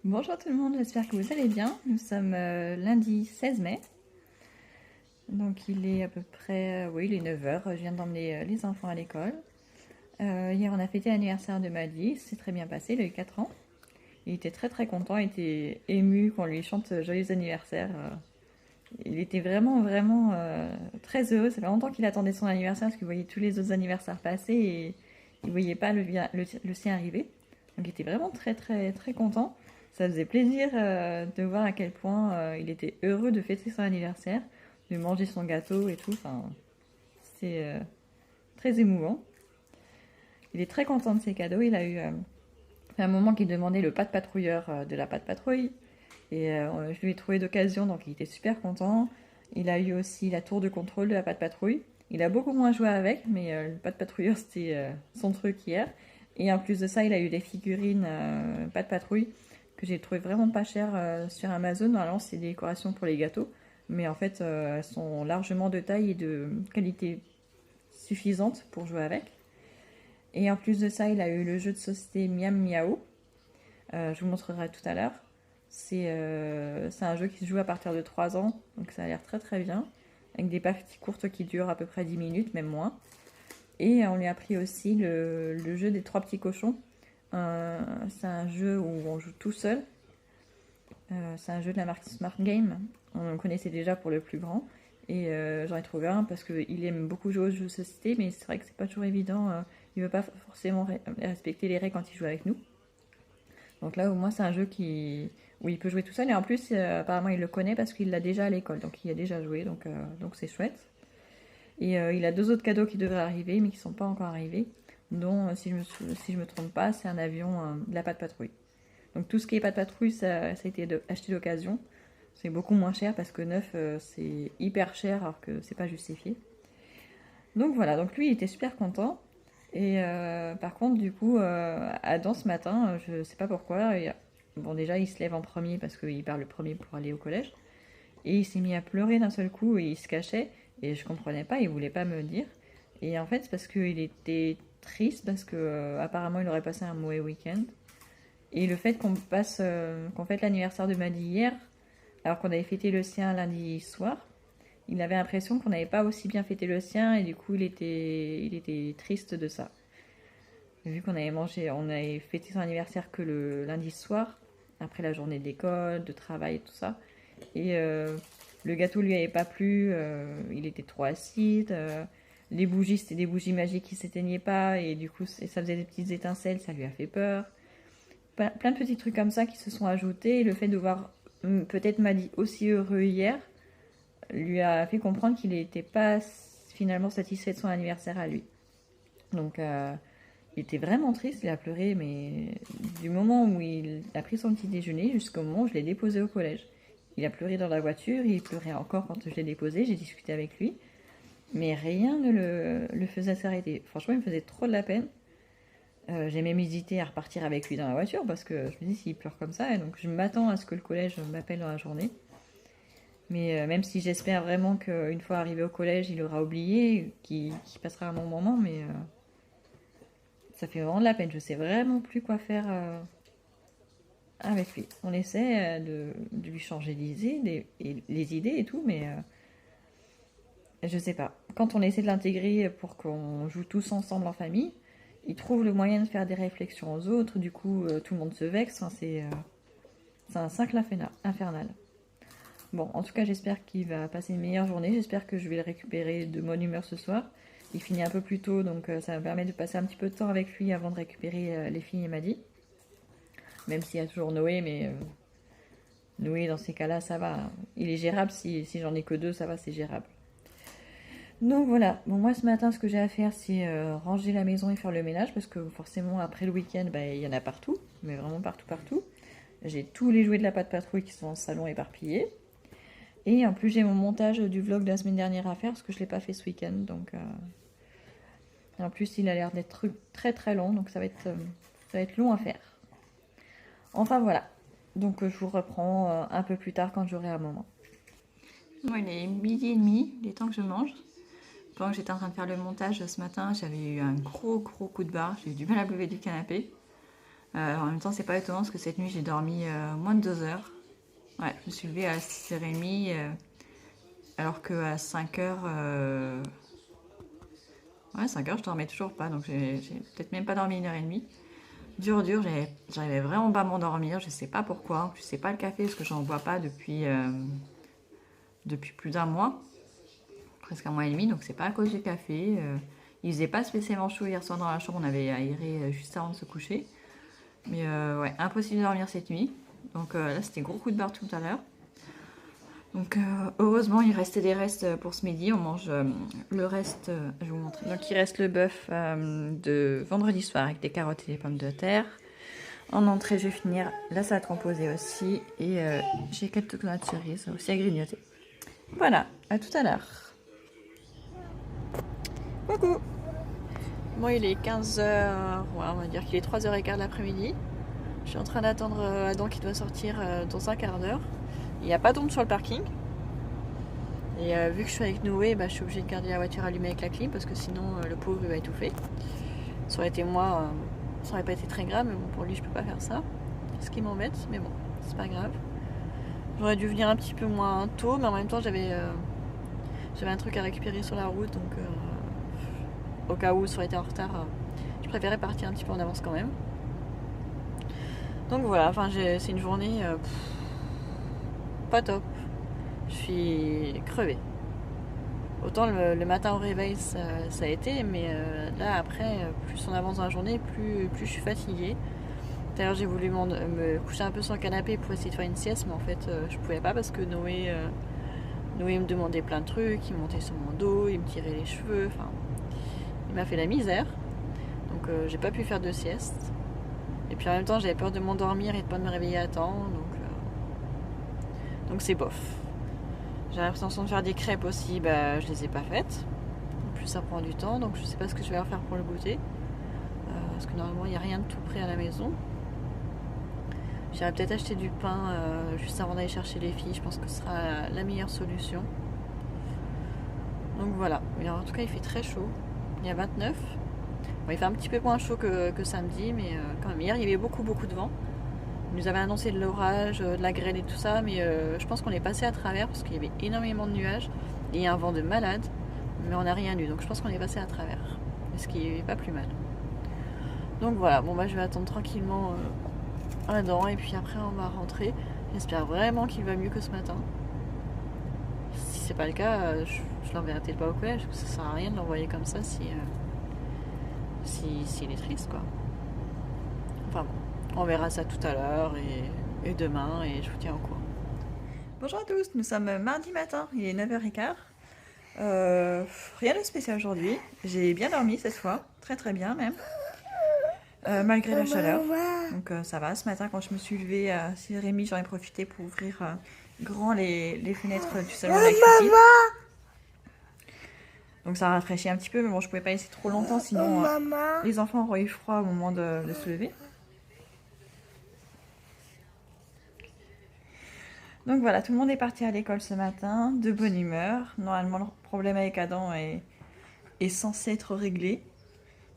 Bonjour tout le monde, j'espère que vous allez bien. Nous sommes lundi 16 mai. Donc il est à peu près, oui il est 9 heures. Je viens d'emmener les enfants à l'école. Hier on a fêté l'anniversaire de Maddy, c'est très bien passé, il a eu 4 ans. Il était très très content, il était ému qu'on lui chante joyeux anniversaire. Il était vraiment très heureux, ça fait longtemps qu'il attendait son anniversaire parce qu'il voyait tous les autres anniversaires passer et il voyait pas le sien arriver. Donc il était vraiment très content. Ça faisait plaisir de voir à quel point il était heureux de fêter son anniversaire, de manger son gâteau et tout. Enfin, c'est très émouvant. Il est très content de ses cadeaux. Il a eu fait un moment qu'il demandait le pas de patrouilleur de la patte patrouille. Et je lui ai trouvé d'occasion, donc il était super content. Il a eu aussi la tour de contrôle de la patte patrouille. Il a beaucoup moins joué avec, mais le pas de patrouilleur c'était son truc hier. Et en plus de ça, il a eu des figurines pas de patrouille que j'ai trouvé vraiment pas chères sur Amazon. Normalement, c'est des décorations pour les gâteaux, mais en fait, elles sont largement de taille et de qualité suffisante pour jouer avec. Et en plus de ça, il a eu le jeu de société Miam Miao. Je vous montrerai tout à l'heure. C'est un jeu qui se joue à partir de 3 ans, donc ça a l'air très bien, avec des parties courtes qui durent à peu près 10 minutes, même moins. Et on lui a pris aussi le jeu des 3 petits cochons. C'est un jeu où on joue tout seul. C'est un jeu de la marque Smart Game. On le connaissait déjà pour le plus grand. Et j'en ai trouvé un parce qu'il aime beaucoup jouer aux jeux de société, mais c'est vrai que c'est pas toujours évident. Il veut pas forcément respecter les règles quand il joue avec nous. Donc là, au moins, c'est un jeu où il peut jouer tout seul. Et en plus, apparemment, il le connaît parce qu'il l'a déjà à l'école. Donc, il y a déjà joué. Donc c'est chouette. Et il a 2 autres cadeaux qui devraient arriver, mais qui ne sont pas encore arrivés. Dont, si je me trompe pas, c'est un avion de la patte patrouille. Donc tout ce qui est patte patrouille, ça a été acheté d'occasion. C'est beaucoup moins cher parce que neuf, c'est hyper cher alors que c'est pas justifié. Donc voilà, donc lui, il était super content. Et par contre, du coup, Adam ce matin, je sais pas pourquoi, bon déjà il se lève en premier parce qu'il part le premier pour aller au collège. Et il s'est mis à pleurer d'un seul coup et il se cachait. Et je comprenais pas, il voulait pas me le dire. Et en fait, c'est parce qu'il était triste parce que apparemment il aurait passé un mauvais week-end. Et le fait qu'on fête l'anniversaire de Maddy hier, alors qu'on avait fêté le sien lundi soir, il avait l'impression qu'on n'avait pas aussi bien fêté le sien et du coup il était triste de ça. Vu qu'on avait mangé, on avait fêté son anniversaire que le lundi soir, après la journée d'école, de travail et tout ça. Et le gâteau lui avait pas plu, il était trop acide. Les bougies, c'était des bougies magiques qui s'éteignaient pas et du coup ça faisait des petites étincelles, ça lui a fait peur. Plein de petits trucs comme ça qui se sont ajoutés. Et le fait de voir peut-être Maddy aussi heureux hier lui a fait comprendre qu'il n'était pas finalement satisfait de son anniversaire à lui. Donc il était vraiment triste, il a pleuré, mais du moment où il a pris son petit déjeuner jusqu'au moment où je l'ai déposé au collège. Il a pleuré dans la voiture, il pleurait encore quand je l'ai déposé, j'ai discuté avec lui, mais rien ne le faisait s'arrêter. Franchement, il me faisait trop de la peine. J'ai même hésité à repartir avec lui dans la voiture parce que je me dis s'il pleure comme ça, et donc je m'attends à ce que le collège m'appelle dans la journée. Mais même si j'espère vraiment qu'une fois arrivé au collège, il aura oublié, qu'il passera un bon moment, mais ça fait vraiment de la peine. Je sais vraiment plus quoi faire avec lui. On essaie de lui changer les idées et tout, mais je sais pas. Quand on essaie de l'intégrer pour qu'on joue tous ensemble en famille, il trouve le moyen de faire des réflexions aux autres. Du coup, tout le monde se vexe. Enfin, c'est un cercle infernal. Bon, en tout cas, j'espère qu'il va passer une meilleure journée. J'espère que je vais le récupérer de bonne humeur ce soir. Il finit un peu plus tôt, donc ça me permet de passer un petit peu de temps avec lui avant de récupérer les filles et Maddy. Même s'il y a toujours Noé, mais Noé, dans ces cas-là, ça va. Il est gérable. Si j'en ai que 2, ça va, c'est gérable. Donc voilà, bon, moi ce matin ce que j'ai à faire c'est ranger la maison et faire le ménage parce que forcément après le week-end bah, il y en a partout, mais vraiment partout. J'ai tous les jouets de la patte patrouille qui sont dans le salon éparpillés. Et en plus j'ai mon montage du vlog de la semaine dernière à faire parce que je ne l'ai pas fait ce week-end. Donc en plus il a l'air d'être très long donc ça va être long à faire. Enfin voilà, donc je vous reprends un peu plus tard quand j'aurai un moment. Bon, il est 12h30, il est temps que je mange. Pendant que j'étais en train de faire le montage ce matin, j'avais eu un gros coup de barre. J'ai eu du mal à me lever du canapé. En même temps, c'est pas étonnant parce que cette nuit, j'ai dormi moins de 2 heures. Ouais, je me suis levée à 6h30, alors qu'à 5h, ouais, 5h, je dormais toujours pas, donc j'ai peut-être même pas dormi 1h30. Dur, j'arrivais vraiment pas à m'endormir, je sais pas pourquoi. Je sais pas le café parce que j'en bois pas depuis plus d'un mois, presque un mois et demi, donc c'est pas à cause du café. Il faisait pas spécialement chaud hier soir dans la chambre, on avait aéré juste avant de se coucher. Mais ouais, impossible de dormir cette nuit. Donc là, c'était gros coup de barre tout à l'heure. Donc heureusement, il restait des restes pour ce midi. On mange le reste, je vais vous montrer. Donc il reste le bœuf de vendredi soir avec des carottes et des pommes de terre. En entrée, je vais finir la salade composée aussi. Et j'ai quelques tomates cerises aussi à grignoter. Voilà, à tout à l'heure. Coucou. Bon, il est 15h, ouais, on va dire qu'il est 3h15 de l'après-midi. Je suis en train d'attendre Adam qui doit sortir dans un quart d'heure. Il n'y a pas d'ombre sur le parking. Et vu que je suis avec Noé, bah, je suis obligée de garder la voiture allumée avec la clim parce que sinon le pauvre il va étouffer. Ça aurait été moi, ça aurait pas été très grave, mais bon, pour lui je peux pas faire ça. Ce qui m'embête, mais bon, c'est pas grave. J'aurais dû venir un petit peu moins tôt, mais en même temps j'avais un truc à récupérer sur la route, donc au cas où ça aurait été en retard, je préférais partir un petit peu en avance quand même. Donc voilà, enfin c'est une journée pas top. Je suis crevée. Autant le matin au réveil ça a été, mais là après, plus on avance dans la journée, plus je suis fatiguée. D'ailleurs j'ai voulu me coucher un peu sur le canapé pour essayer de faire une sieste, mais en fait je pouvais pas parce que Noé me demandait plein de trucs, il montait sur mon dos, il me tirait les cheveux, enfin il m'a fait la misère. Donc j'ai pas pu faire de sieste. Et puis en même temps j'avais peur de m'endormir et de pas me réveiller à temps, donc c'est bof. J'ai l'intention de faire des crêpes aussi, bah je les ai pas faites. En plus ça prend du temps, donc je sais pas ce que je vais faire pour le goûter. Parce que normalement il n'y a rien de tout prêt à la maison. J'irai peut-être acheter du pain juste avant d'aller chercher les filles, je pense que ce sera la meilleure solution. Donc voilà, mais en tout cas il fait très chaud, il y a 29. Bon, il fait un petit peu moins chaud que samedi, mais quand même hier il y avait beaucoup de vent. Ils nous avaient annoncé de l'orage, de la grêle et tout ça, mais je pense qu'on est passé à travers parce qu'il y avait énormément de nuages et il y a un vent de malade, mais on n'a rien eu, donc je pense qu'on est passé à travers, ce qui est pas plus mal. Donc voilà, bon bah je vais attendre tranquillement Adam et puis après on va rentrer. J'espère vraiment qu'il va mieux que ce matin. Si c'est pas le cas, je l'enverrai peut-être pas au collège, parce que ça sert à rien de l'envoyer comme ça s'il est triste quoi. Enfin bon. On verra ça tout à l'heure et demain et je vous tiens au courant. Bonjour à tous, nous sommes mardi matin, il est 9h15. Rien de spécial aujourd'hui, j'ai bien dormi cette fois, très bien même, malgré la chaleur. Donc ça va, ce matin quand je me suis levée à 6h30, j'en ai profité pour ouvrir grand les fenêtres du salon de la cuisine. Donc ça a rafraîchi un petit peu, mais bon je pouvais pas laisser trop longtemps sinon les enfants auraient eu froid au moment de se lever. Donc voilà, tout le monde est parti à l'école ce matin, de bonne humeur. Normalement, le problème avec Adam est censé être réglé.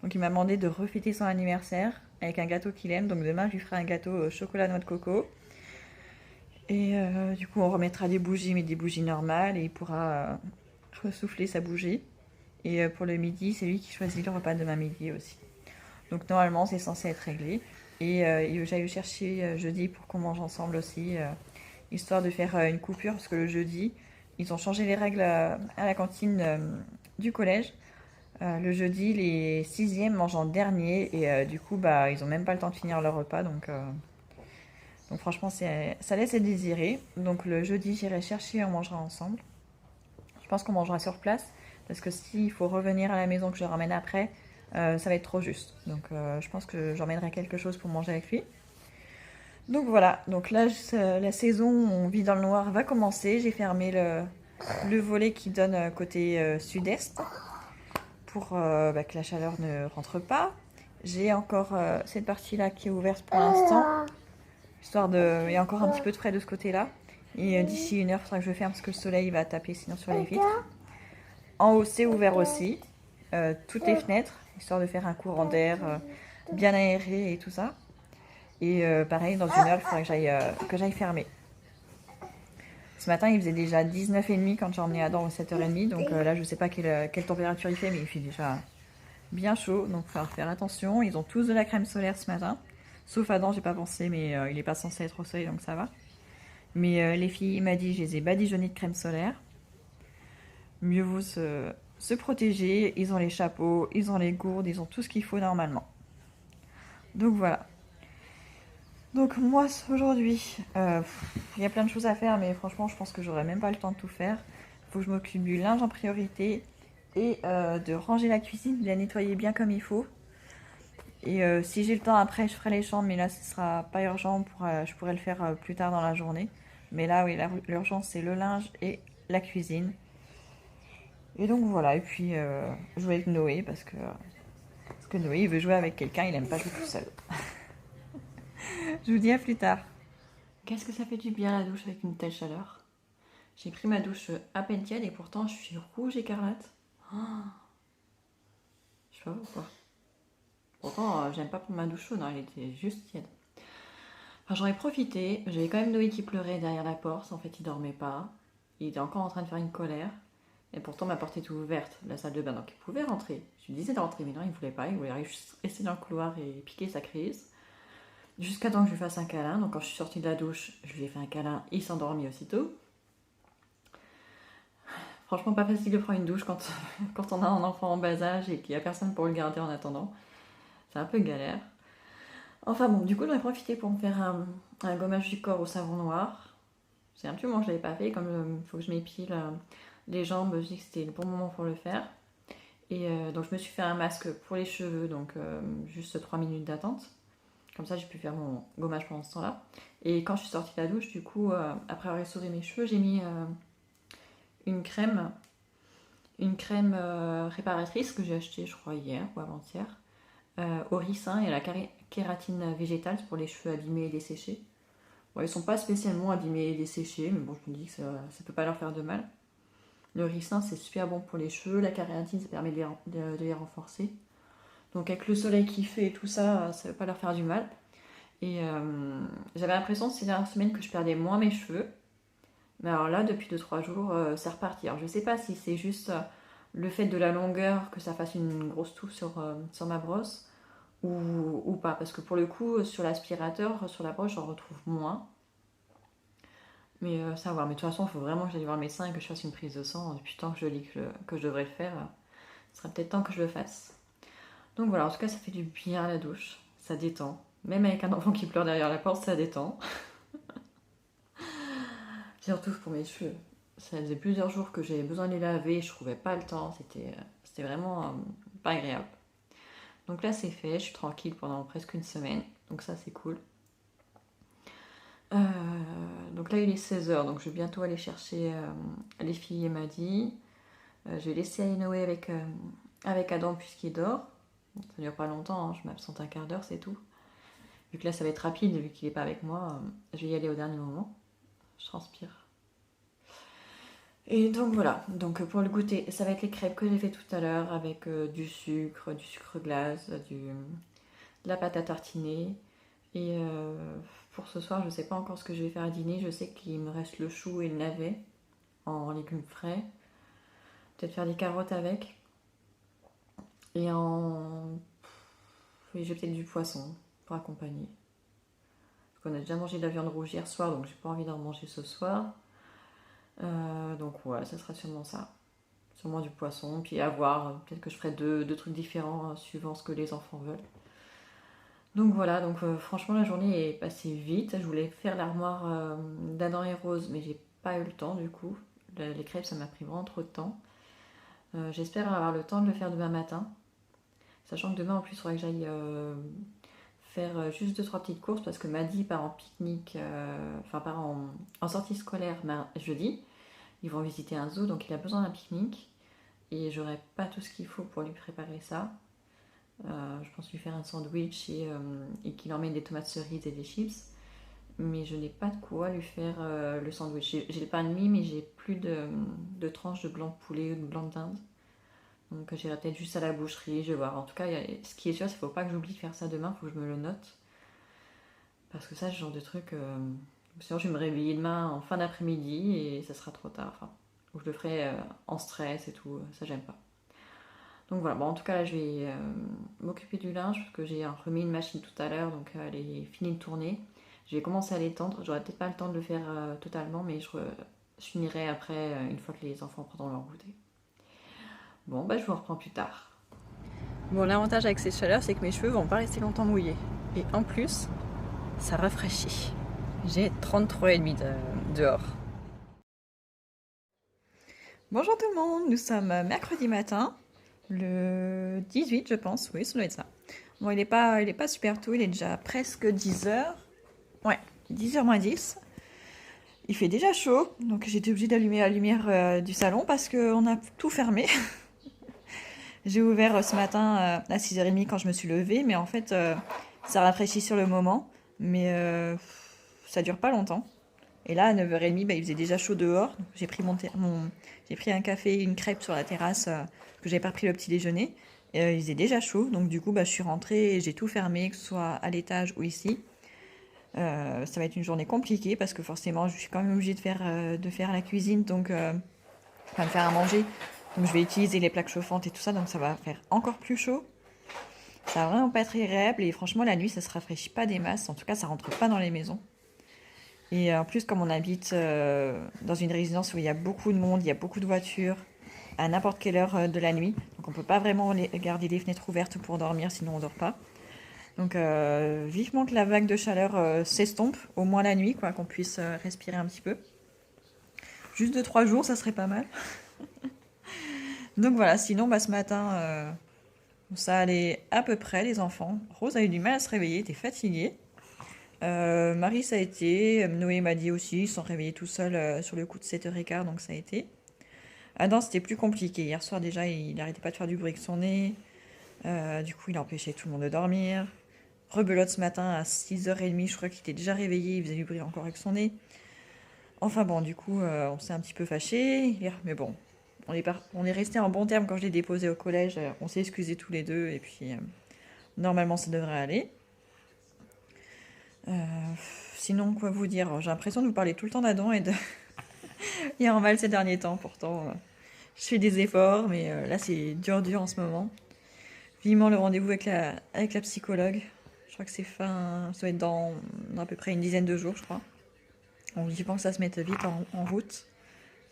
Donc il m'a demandé de refêter son anniversaire avec un gâteau qu'il aime. Donc demain, je lui ferai un gâteau au chocolat noix de coco. Et du coup, on remettra des bougies, mais des bougies normales. Et il pourra ressouffler sa bougie. Et pour le midi, c'est lui qui choisit le repas de demain midi aussi. Donc normalement, c'est censé être réglé. Et j'allais le chercher jeudi pour qu'on mange ensemble aussi. Histoire de faire une coupure, parce que le jeudi, ils ont changé les règles à la cantine du collège. Le jeudi, les 6e mangent en dernier, et du coup, bah, ils n'ont même pas le temps de finir leur repas, donc franchement, ça laisse à désirer. Donc le jeudi, j'irai chercher, on mangera ensemble. Je pense qu'on mangera sur place, parce que s'il faut revenir à la maison, que je le ramène après, ça va être trop juste. Donc je pense que j'emmènerai quelque chose pour manger avec lui. Donc voilà, donc là la saison on vit dans le noir va commencer. J'ai fermé le volet qui donne côté sud-est pour que la chaleur ne rentre pas. J'ai encore cette partie là qui est ouverte pour l'instant, histoire de... Il y a encore un petit peu de frais de ce côté là. Et d'ici 1 heure, il faudra que je ferme parce que le soleil va taper sinon sur les vitres. En haut c'est ouvert aussi, toutes les fenêtres, histoire de faire un courant d'air bien aéré et tout ça. Et pareil, dans 1 heure, il faudrait que j'aille fermer. Ce matin, il faisait déjà 19,5 quand j'ai emmené Adam aux 7h30. Donc là, je sais pas quelle température il fait, mais il fait déjà bien chaud. Donc il va falloir faire attention. Ils ont tous de la crème solaire ce matin. Sauf Adam, j'ai pas pensé, mais il est pas censé être au soleil, donc ça va. Mais les filles, il m'a dit, je les ai badigeonnées de crème solaire. Mieux vaut se protéger. Ils ont les chapeaux, ils ont les gourdes, ils ont tout ce qu'il faut normalement. Donc voilà. Donc moi aujourd'hui, il y a plein de choses à faire, mais franchement je pense que j'aurai même pas le temps de tout faire. Il faut que je m'occupe du linge en priorité et de ranger la cuisine, de la nettoyer bien comme il faut. Et si j'ai le temps après je ferai les chambres, mais là ce sera pas urgent, je pourrais le faire plus tard dans la journée. Mais là oui, l'urgence c'est le linge et la cuisine. Et donc voilà, et puis jouer avec Noé parce que Noé il veut jouer avec quelqu'un, il aime pas jouer tout seul. Je vous dis à plus tard. Qu'est-ce que ça fait du bien la douche avec une telle chaleur? J'ai pris ma douche à peine tiède et pourtant je suis rouge écarlate. Oh, je sais pas pourquoi. Pourtant j'aime pas prendre ma douche chaude, hein, elle était juste tiède. Enfin, j'en ai profité, j'avais quand même Noé qui pleurait derrière la porte, en fait il dormait pas. Il était encore en train de faire une colère. Et pourtant ma porte était ouverte, la salle de bain, donc il pouvait rentrer. Je lui disais de rentrer, mais non il voulait pas, il voulait juste rester dans le couloir et piquer sa crise. Jusqu'à temps que je lui fasse un câlin. Donc quand je suis sortie de la douche, je lui ai fait un câlin, il s'endormit aussitôt. Franchement pas facile de prendre une douche quand on a un enfant en bas âge et qu'il n'y a personne pour le garder en attendant. C'est un peu galère. Enfin bon, du coup j'en ai profité pour me faire un gommage du corps au savon noir. C'est un petit moment que je ne l'avais pas fait, comme il faut que je m'épile les jambes, je dis que c'était le bon moment pour le faire. Et donc je me suis fait un masque pour les cheveux, donc juste 3 minutes d'attente. Comme ça, j'ai pu faire mon gommage pendant ce temps-là. Et quand je suis sortie de la douche, du coup, après avoir essoré mes cheveux, j'ai mis une crème réparatrice que j'ai achetée, je crois, hier ou avant-hier, au ricin et à la kératine végétale pour les cheveux abîmés et desséchés. Bon, ils sont pas spécialement abîmés et desséchés, mais bon, je me dis que ça peut pas leur faire de mal. Le ricin, c'est super bon pour les cheveux. La kératine, ça permet de les renforcer. Donc avec le soleil qui fait et tout ça, ça ne va pas leur faire du mal. Et j'avais l'impression ces dernières semaines que je perdais moins mes cheveux. Mais alors là, depuis 2-3 jours, c'est reparti. Alors je sais pas si c'est juste le fait de la longueur, que ça fasse une grosse touffe sur ma brosse, ou pas. Parce que pour le coup, sur l'aspirateur, sur la brosse, j'en retrouve moins. Mais ça va voir. Mais de toute façon, il faut vraiment que j'aille voir le médecin et que je fasse une prise de sang. Depuis le temps que je lis que je devrais le faire, ce serait peut-être temps que je le fasse. Donc voilà, en tout cas, ça fait du bien à la douche. Ça détend. Même avec un enfant qui pleure derrière la porte, ça détend. Surtout pour mes cheveux. Ça faisait plusieurs jours que j'avais besoin de les laver, je trouvais pas le temps, c'était vraiment pas agréable. Donc là c'est fait, je suis tranquille pendant presque une semaine, donc ça c'est cool. Euh, donc là il est 16h, donc je vais bientôt aller chercher les filles et Maddy. Je vais laisser aller Noé avec Adam puisqu'il dort. Bon, ça dure pas longtemps, hein, je m'absente un quart d'heure, c'est tout. Vu que là ça va être rapide, vu qu'il est pas avec moi, je vais y aller au dernier moment. Je transpire. Et donc voilà, donc pour le goûter, ça va être les crêpes que j'ai fait tout à l'heure avec du sucre glace, de la pâte à tartiner. Et pour ce soir, je ne sais pas encore ce que je vais faire à dîner. Je sais qu'il me reste le chou et le navet en légumes frais. Peut-être faire des carottes avec. Et oui, j'ai peut-être du poisson pour accompagner. Parce qu'on a déjà mangé de la viande rouge hier soir, donc j'ai pas envie d'en manger ce soir. Donc ouais, ça sera sûrement ça. Sûrement du poisson, puis à voir, peut-être que je ferai deux trucs différents suivant ce que les enfants veulent. Donc voilà, donc franchement la journée est passée vite. Je voulais faire l'armoire d'Adam et Rose, mais j'ai pas eu le temps du coup. Les crêpes ça m'a pris vraiment trop de temps. J'espère avoir le temps de le faire demain matin. Sachant que demain en plus il faudrait que j'aille faire juste 2-3 petites courses parce que Maddy part en pique-nique, part en sortie scolaire jeudi. Ils vont visiter un zoo, donc il a besoin d'un pique-nique. Et j'aurai pas tout ce qu'il faut pour lui préparer ça. Je pense lui faire un sandwich et qu'il emmène des tomates cerises et des chips. Mais je n'ai pas de quoi lui faire le sandwich. J'ai le pain de mie, mais j'ai plus de tranches de blanc de poulet ou de blanc de dinde. Donc j'irai peut-être juste à la boucherie, je vais voir. En tout cas, ce qui est sûr, c'est qu'il ne faut pas que j'oublie de faire ça demain, il faut que je me le note. Parce que ça, ce genre de truc, sinon je vais me réveiller demain en fin d'après-midi et ça sera trop tard. Enfin, ou je le ferai en stress et tout, ça j'aime pas. Donc voilà, bon, en tout cas là je vais m'occuper du linge parce que j'ai remis une machine tout à l'heure, donc elle est finie de tourner. Je vais commencer à l'étendre, j'aurai peut-être pas le temps de le faire totalement, mais je finirai après une fois que les enfants prendront leur goûter. Bon, bah je vous reprends plus tard. Bon, l'avantage avec ces chaleurs, c'est que mes cheveux vont pas rester longtemps mouillés. Et en plus, ça rafraîchit. J'ai 33,5 dehors. Bonjour tout le monde, nous sommes mercredi matin, le 18 je pense, oui ça doit être ça. Bon, il est pas super tôt, il est déjà presque 10h. Ouais, 10h moins 10. Il fait déjà chaud, donc j'ai été obligée d'allumer la lumière du salon parce qu'on a tout fermé. J'ai ouvert ce matin à 6h30 quand je me suis levée, mais en fait ça rafraîchit sur le moment, mais ça dure pas longtemps. Et là, à 9h30, bah, il faisait déjà chaud dehors. J'ai pris, j'ai pris un café et une crêpe sur la terrasse, que j'avais pas pris le petit déjeuner. Et, il faisait déjà chaud, donc du coup, bah, je suis rentrée et j'ai tout fermé, que ce soit à l'étage ou ici. Ça va être une journée compliquée parce que forcément, je suis quand même obligée de faire la cuisine, donc enfin de faire à manger. Donc je vais utiliser les plaques chauffantes et tout ça, donc ça va faire encore plus chaud. Ça va vraiment pas être agréable et franchement, la nuit, ça se rafraîchit pas des masses. En tout cas, ça rentre pas dans les maisons. Et en plus, comme on habite dans une résidence où il y a beaucoup de monde, il y a beaucoup de voitures, à n'importe quelle heure de la nuit. Donc on peut pas vraiment garder les fenêtres ouvertes pour dormir, sinon on dort pas. Donc vivement que la vague de chaleur s'estompe, au moins la nuit, quoi, qu'on puisse respirer un petit peu. Juste 2-3 jours, ça serait pas mal. Donc voilà, sinon bah, ce matin, ça allait à peu près, les enfants. Rose a eu du mal à se réveiller, était fatiguée. Marie, ça a été. Noé m'a dit aussi, ils se sont réveillés tout seuls sur le coup de 7h15, donc ça a été. Adam, c'était plus compliqué. Hier soir, déjà, il n'arrêtait pas de faire du bruit avec son nez. Du coup, il a empêché tout le monde de dormir. Rebelote ce matin à 6h30, je crois qu'il était déjà réveillé, il faisait du bruit encore avec son nez. Enfin bon, du coup, on s'est un petit peu fâchés. Mais bon, on est resté en bon terme quand je l'ai déposé au collège. On s'est excusés tous les deux et puis normalement, ça devrait aller. Sinon, quoi vous dire? J'ai l'impression de vous parler tout le temps d'Adam et de... Il est en mal ces derniers temps, pourtant. Je fais des efforts, mais là, c'est dur en ce moment. Vivement le rendez-vous avec la psychologue. Je crois que c'est ça doit être dans à peu près une dizaine de jours, je crois. On dit pas que ça se mette vite en route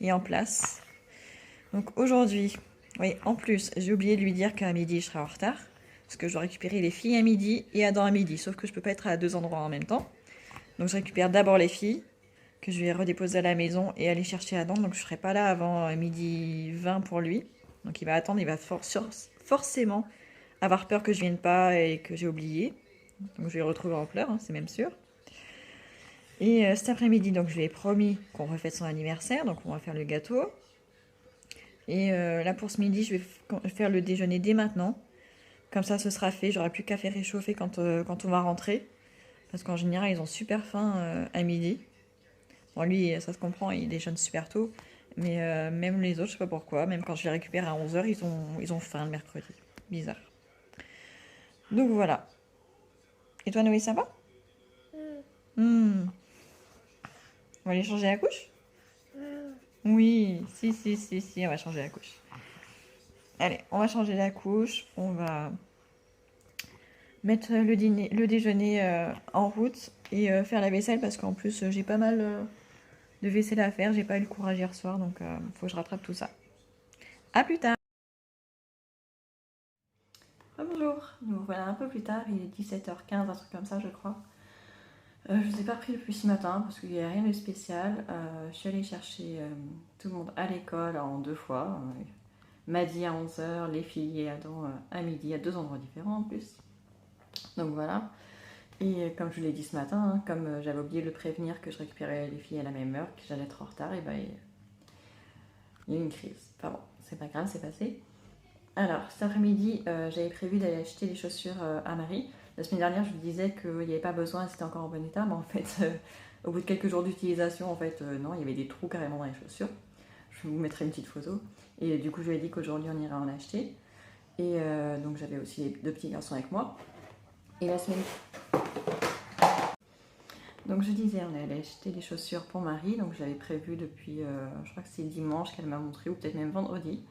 et en place. Donc aujourd'hui, oui, en plus, j'ai oublié de lui dire qu'à midi, je serai en retard. Parce que je dois récupérer les filles à midi et Adam à midi. Sauf que je peux pas être à deux endroits en même temps. Donc je récupère d'abord les filles, que je vais redéposer à la maison et aller chercher Adam. Donc je serai pas là avant midi 20 pour lui. Donc il va attendre, il va forcément avoir peur que je vienne pas et que j'ai oublié. Donc je vais le retrouver en pleurs, hein, c'est même sûr. Et cet après-midi, donc je lui ai promis qu'on refête son anniversaire, donc on va faire le gâteau. Et là pour ce midi, je vais faire le déjeuner dès maintenant. Comme ça, ce sera fait. J'aurai plus qu'à faire réchauffer quand on va rentrer. Parce qu'en général, ils ont super faim à midi. Bon, lui, ça se comprend, il déjeune super tôt. Mais même les autres, je sais pas pourquoi. Même quand je les récupère à 11h, ils ont faim le mercredi. Bizarre. Donc voilà. Et toi, Noé, ça va? On va aller changer la couche? Oui, si, on va changer la couche. Allez, on va changer la couche. On va mettre le déjeuner en route et faire la vaisselle parce qu'en plus, j'ai pas mal de vaisselle à faire. J'ai pas eu le courage hier soir, donc faut que je rattrape tout ça. À plus tard! Bonjour, nous voilà un peu plus tard, il est 17h15, un truc comme ça je crois. Je ne vous ai pas pris depuis ce matin parce qu'il n'y a rien de spécial. Je suis allée chercher tout le monde à l'école en 2 fois. Madi à 11h, les filles et Adam à midi, à 2 endroits différents en plus. Donc voilà. Et comme je vous l'ai dit ce matin, hein, comme j'avais oublié de le prévenir que je récupérais les filles à la même heure, que j'allais être en retard, et ben il y a eu une crise. Enfin bon, c'est pas grave, c'est passé. Alors, cet après-midi, j'avais prévu d'aller acheter les chaussures à Marie. La semaine dernière, je vous disais qu'il n'y avait pas besoin, c'était encore en bon état, mais en fait, au bout de quelques jours d'utilisation, en fait, non, il y avait des trous carrément dans les chaussures. Je vous mettrai une petite photo. Et du coup, je lui ai dit qu'aujourd'hui, on irait en acheter. Et donc, j'avais aussi les 2 petits garçons avec moi. Et la semaine... Donc je disais, on allait acheter des chaussures pour Marie, donc j'avais prévu depuis, je crois que c'est dimanche qu'elle m'a montré, ou peut-être même vendredi.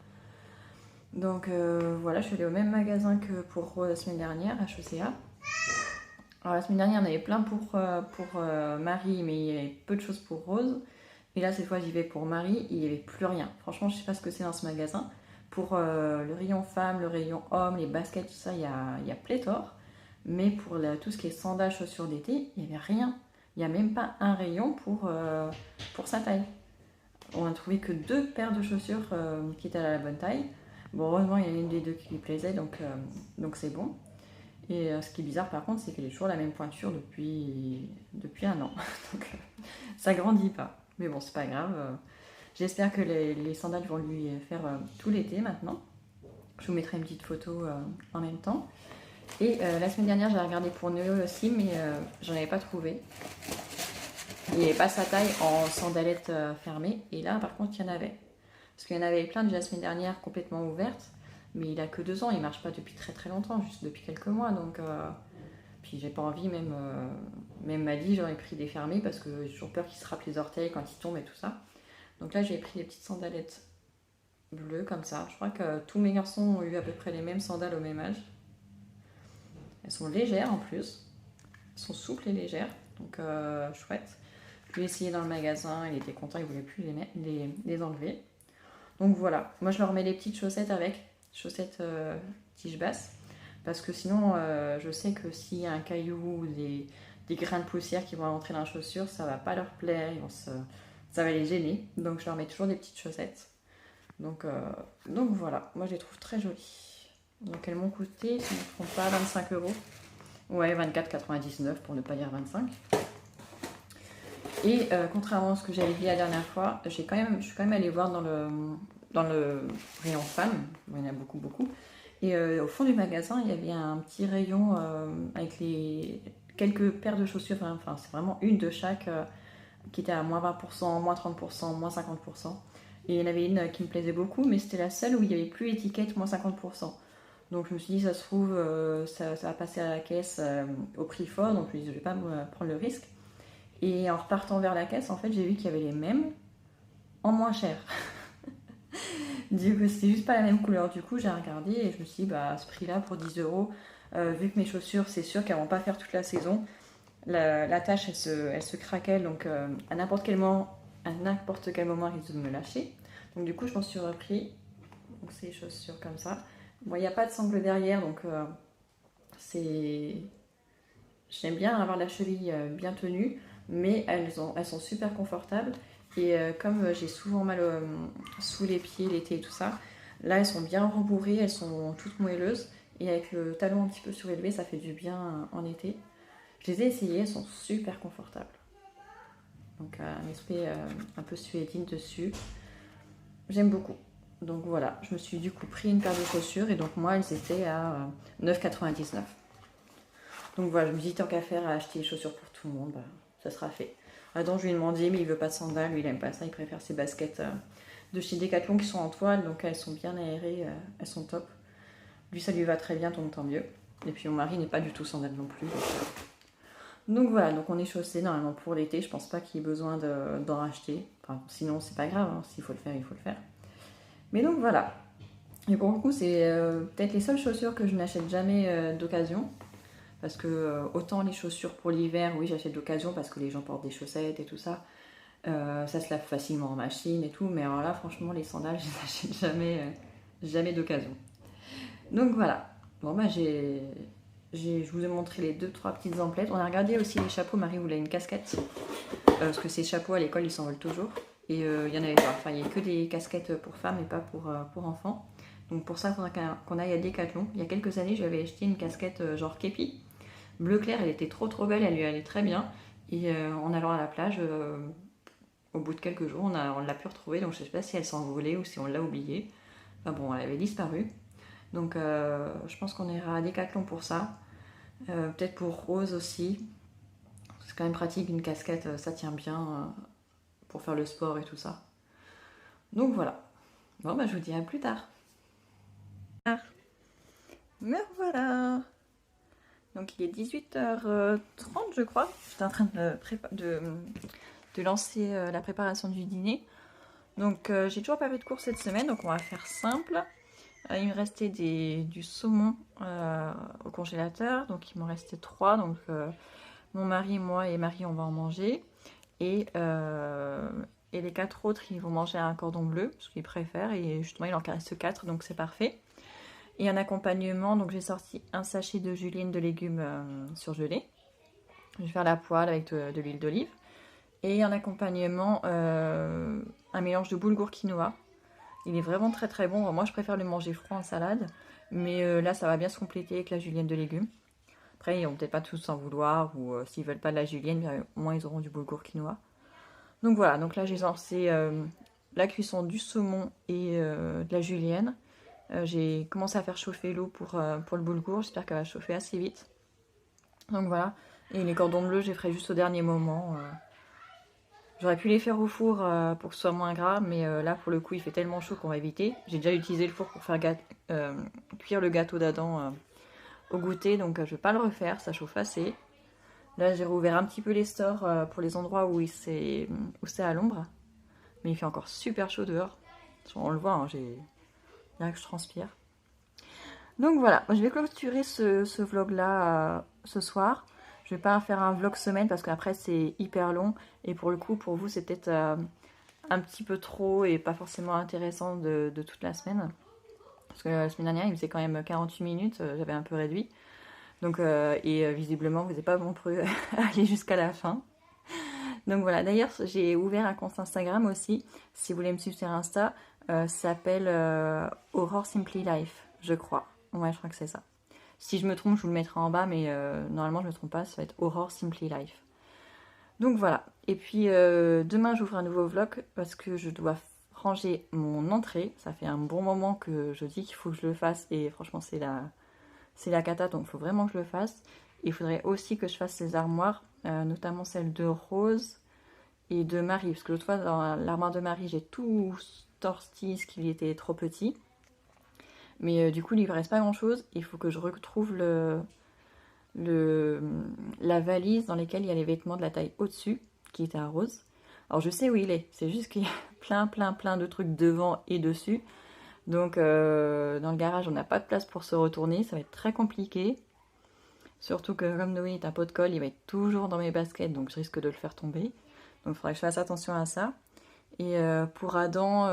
Donc voilà, je suis allée au même magasin que pour Rose la semaine dernière, HECA. Alors la semaine dernière, on avait plein pour Marie, mais il y avait peu de choses pour Rose. Et là, cette fois, j'y vais pour Marie, il n'y avait plus rien. Franchement, je sais pas ce que c'est dans ce magasin. Pour le rayon femme, le rayon homme, les baskets, tout ça, il y a pléthore. Mais pour tout ce qui est sandales, chaussures d'été, il n'y avait rien. Il n'y a même pas un rayon pour sa taille. On a trouvé que 2 paires de chaussures qui étaient à la bonne taille. Bon, heureusement, il y en a une des deux qui lui plaisait, donc c'est bon. Et ce qui est bizarre par contre, c'est qu'elle est toujours la même pointure depuis un an. Donc ça grandit pas. Mais bon, c'est pas grave. J'espère que les sandales vont lui faire tout l'été maintenant. Je vous mettrai une petite photo en même temps. Et la semaine dernière, j'ai regardé pour Noé aussi, mais j'en avais pas trouvé. Il n'y avait pas sa taille en sandalettes fermées. Et là, par contre, il y en avait. Parce qu'il y en avait plein déjà la semaine dernière complètement ouvertes. Mais il a que 2 ans, il marche pas depuis très très longtemps, juste depuis quelques mois. Donc, puis j'ai pas envie, même m'a dit, j'aurais pris des fermées parce que j'ai toujours peur qu'il se rappe les orteils quand il tombe et tout ça. Donc là, j'ai pris des petites sandalettes bleues comme ça. Je crois que tous mes garçons ont eu à peu près les mêmes sandales au même âge. Elles sont légères en plus. Elles sont souples et légères. Donc chouette. Je lui ai essayé dans le magasin, il était content, il voulait plus les enlever. Donc voilà, moi je leur mets des petites chaussettes avec, chaussettes tige basse, parce que sinon je sais que s'il y a un caillou ou des grains de poussière qui vont rentrer dans la chaussure, ça va pas leur plaire, ça va les gêner. Donc je leur mets toujours des petites chaussettes. Donc voilà, moi je les trouve très jolies. Donc elles m'ont coûté, si je ne me trompe pas, 25 €. Ouais, 24,99 pour ne pas dire 25. Et contrairement à ce que j'avais dit la dernière fois, je suis quand même allée voir dans le rayon femmes, il y en a beaucoup, beaucoup. Et au fond du magasin, il y avait un petit rayon avec quelques paires de chaussures, enfin c'est vraiment une de chaque qui était à moins 20%, moins 30%, moins 50%. Et il y en avait une qui me plaisait beaucoup, mais c'était la seule où il n'y avait plus étiquette moins 50%. Donc je me suis dit, ça se trouve, ça va passer à la caisse au prix fort, donc je me suis dit, je ne vais pas me prendre le risque. Et en repartant vers la caisse, en fait, j'ai vu qu'il y avait les mêmes en moins cher. Du coup, c'était juste pas la même couleur. Du coup, j'ai regardé et je me suis dit, bah, à ce prix-là, pour 10 €, vu que mes chaussures, c'est sûr qu'elles vont pas faire toute la saison, la tâche, elle se craquelle, donc à n'importe quel moment, ils risquent de me lâcher. Donc du coup, je m'en suis repris. Donc c'est les chaussures comme ça. Bon, il n'y a pas de sangle derrière, donc j'aime bien avoir la cheville bien tenue, mais elles sont super confortables. Et comme j'ai souvent mal sous les pieds l'été et tout ça, là elles sont bien rembourrées, elles sont toutes moelleuses. Et avec le talon un petit peu surélevé, ça fait du bien en été. Je les ai essayées, elles sont super confortables. Donc un aspect un peu suédine dessus. J'aime beaucoup. Donc voilà, je me suis du coup pris une paire de chaussures et donc moi elles étaient à 9,99 €. Donc voilà, je me dis tant qu'à faire à acheter des chaussures pour tout le monde, bah, ça sera fait. Adam, je lui ai demandé, mais il veut pas de sandales, lui il aime pas ça, il préfère ses baskets de chez Decathlon qui sont en toile, donc elles sont bien aérées, elles sont top. Lui ça lui va très bien, donc tant mieux. Et puis mon mari n'est pas du tout sandales non plus. Donc voilà, donc on est chaussé normalement pour l'été, je pense pas qu'il y ait besoin d'en racheter. Enfin, sinon c'est pas grave, hein, s'il faut le faire, il faut le faire. Mais donc voilà. Et pour le coup, c'est peut-être les seules chaussures que je n'achète jamais d'occasion. Parce que autant les chaussures pour l'hiver, oui, j'achète d'occasion parce que les gens portent des chaussettes et tout ça. Ça se lave facilement en machine et tout. Mais alors là, franchement, les sandales, je les achète jamais d'occasion. Donc voilà. Bon, bah je vous ai montré les 2-3 petites emplettes. On a regardé aussi les chapeaux. Marie voulait une casquette. Parce que ces chapeaux à l'école, ils s'en veulent toujours. Et il y en avait pas. Enfin, il n'y a que des casquettes pour femmes et pas pour enfants. Donc pour ça, qu'on aille à Decathlon. Il y a quelques années, j'avais acheté une casquette genre képi. Bleu clair, elle était trop belle, elle lui allait très bien. Et en allant à la plage, au bout de quelques jours, on l'a pu retrouver. Donc je sais pas si elle s'est envolée ou si on l'a oubliée. Enfin bon, elle avait disparu. Donc je pense qu'on ira à Decathlon pour ça. Peut-être pour Rose aussi. C'est quand même pratique, une casquette, ça tient bien pour faire le sport et tout ça. Donc voilà. Bon, bah je vous dis à plus tard. Me voilà. Donc il est 18h30 je crois. J'étais en train de lancer la préparation du dîner. Donc j'ai toujours pas fait de course cette semaine, donc on va faire simple. Il me restait du saumon au congélateur, donc il m'en restait 3. Donc mon mari, moi et Marie on va en manger. Et les 4 autres ils vont manger un cordon bleu, parce qu'ils préfèrent. Et justement il en reste 4, donc c'est parfait. Et en accompagnement, donc j'ai sorti un sachet de julienne de légumes surgelés. Je vais faire la poêle avec de l'huile d'olive. Et en accompagnement, un mélange de boulgour quinoa. Il est vraiment très très bon. Moi je préfère le manger froid en salade. Mais là ça va bien se compléter avec la julienne de légumes. Après ils vont peut-être pas tous s'en vouloir. Ou s'ils veulent pas de la julienne, bien, au moins ils auront du boulgour quinoa. Donc voilà, donc là j'ai lancé la cuisson du saumon et de la julienne. J'ai commencé à faire chauffer l'eau pour le boulgour. J'espère qu'elle va chauffer assez vite. Donc voilà. Et les cordons bleus, je les ferai juste au dernier moment. J'aurais pu les faire au four pour que ce soit moins gras. Mais là, pour le coup, il fait tellement chaud qu'on va éviter. J'ai déjà utilisé le four pour faire cuire le gâteau d'Adam au goûter. Donc je ne vais pas le refaire. Ça chauffe assez. Là, j'ai rouvert un petit peu les stores pour les endroits où c'est à l'ombre. Mais il fait encore super chaud dehors. On le voit, hein, là que je transpire. Donc voilà, je vais clôturer ce vlog là ce soir. Je vais pas faire un vlog semaine parce qu'après c'est hyper long. Et pour le coup, pour vous, c'est peut-être un petit peu trop et pas forcément intéressant de toute la semaine. Parce que la semaine dernière, il faisait quand même 48 minutes, j'avais un peu réduit. Donc, visiblement, vous n'êtes pas nombreux à aller jusqu'à la fin. Donc voilà, d'ailleurs, j'ai ouvert un compte Instagram aussi. Si vous voulez me suivre sur Insta, ça s'appelle Aurore Simply Life, je crois. Ouais, je crois que c'est ça. Si je me trompe, je vous le mettrai en bas, mais normalement, je ne me trompe pas, ça va être Aurore Simply Life. Donc voilà. Et puis, demain, j'ouvre un nouveau vlog parce que je dois ranger mon entrée. Ça fait un bon moment que je dis qu'il faut que je le fasse et franchement, c'est la cata, donc il faut vraiment que je le fasse. Et il faudrait aussi que je fasse les armoires, notamment celle de Rose et de Marie. Parce que l'autre fois, dans l'armoire de Marie, j'ai tout torti ce qui était trop petit. Mais du coup, il ne reste pas grand chose. Il faut que je retrouve la valise dans laquelle il y a les vêtements de la taille au-dessus, qui était à Rose. Alors je sais où il est, c'est juste qu'il y a plein de trucs devant et dessus. Donc dans le garage, on n'a pas de place pour se retourner, ça va être très compliqué. Surtout que comme Noé est un pot de colle, il va être toujours dans mes baskets, donc je risque de le faire tomber. Donc il faudrait que je fasse attention à ça. Et pour Adam,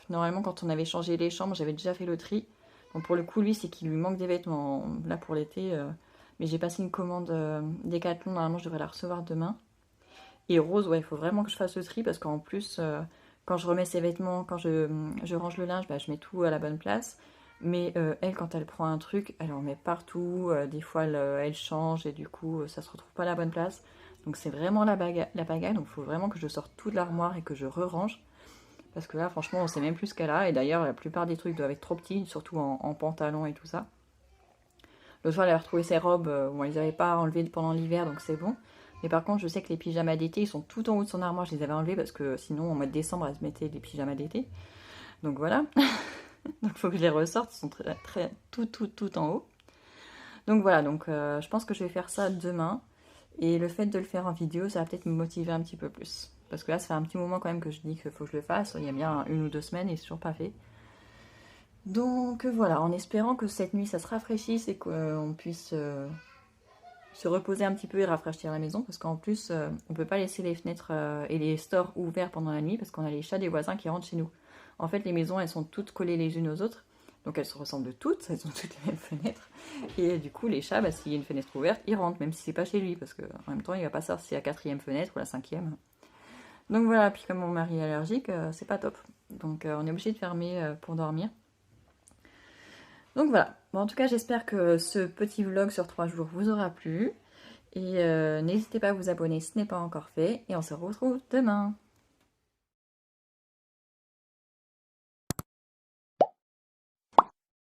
normalement quand on avait changé les chambres, j'avais déjà fait le tri. Donc pour le coup, lui, c'est qu'il lui manque des vêtements là pour l'été. Mais j'ai passé une commande Decathlon, normalement je devrais la recevoir demain. Et Rose, ouais, il faut vraiment que je fasse le tri parce qu'en plus, quand je remets ses vêtements, quand je range le linge, bah, je mets tout à la bonne place. Mais elle, quand elle prend un truc, elle en met partout. Des fois, elle change et du coup, ça se retrouve pas à la bonne place. Donc c'est vraiment la pagaille. Donc il faut vraiment que je sorte tout de l'armoire et que je re-range. Parce que là, franchement, on sait même plus ce qu'elle a. Et d'ailleurs, la plupart des trucs doivent être trop petits, surtout en pantalon et tout ça. L'autre fois, elle avait retrouvé ses robes. Bon, ils n'avaient pas enlevé pendant l'hiver, donc c'est bon. Mais par contre, je sais que les pyjamas d'été, ils sont tout en haut de son armoire. Je les avais enlevés parce que sinon, en mois de décembre, elle se mettait des pyjamas d'été. Donc voilà. Donc il faut que je les ressorte. Ils sont tout en haut. Donc voilà. Donc je pense que je vais faire ça demain. Et le fait de le faire en vidéo, ça va peut-être me motiver un petit peu plus. Parce que là, ça fait un petit moment quand même que je dis qu'il faut que je le fasse. Il y a bien 1 ou 2 semaines et c'est toujours pas fait. Donc voilà, en espérant que cette nuit, ça se rafraîchisse et qu'on puisse se reposer un petit peu et rafraîchir la maison. Parce qu'en plus, on ne peut pas laisser les fenêtres et les stores ouverts pendant la nuit parce qu'on a les chats des voisins qui rentrent chez nous. En fait, les maisons, elles sont toutes collées les unes aux autres. Donc elles se ressemblent toutes, elles ont toutes les mêmes fenêtres. Et du coup, les chats, bah, s'il y a une fenêtre ouverte, ils rentrent, même si c'est pas chez lui. Parce qu'en même temps, il va pas savoir si c'est la 4e fenêtre ou la 5e. Donc voilà, puis comme mon mari est allergique, c'est pas top. Donc on est obligé de fermer pour dormir. Donc voilà, bon, en tout cas j'espère que ce petit vlog sur 3 jours vous aura plu. Et n'hésitez pas à vous abonner si ce n'est pas encore fait. Et on se retrouve demain.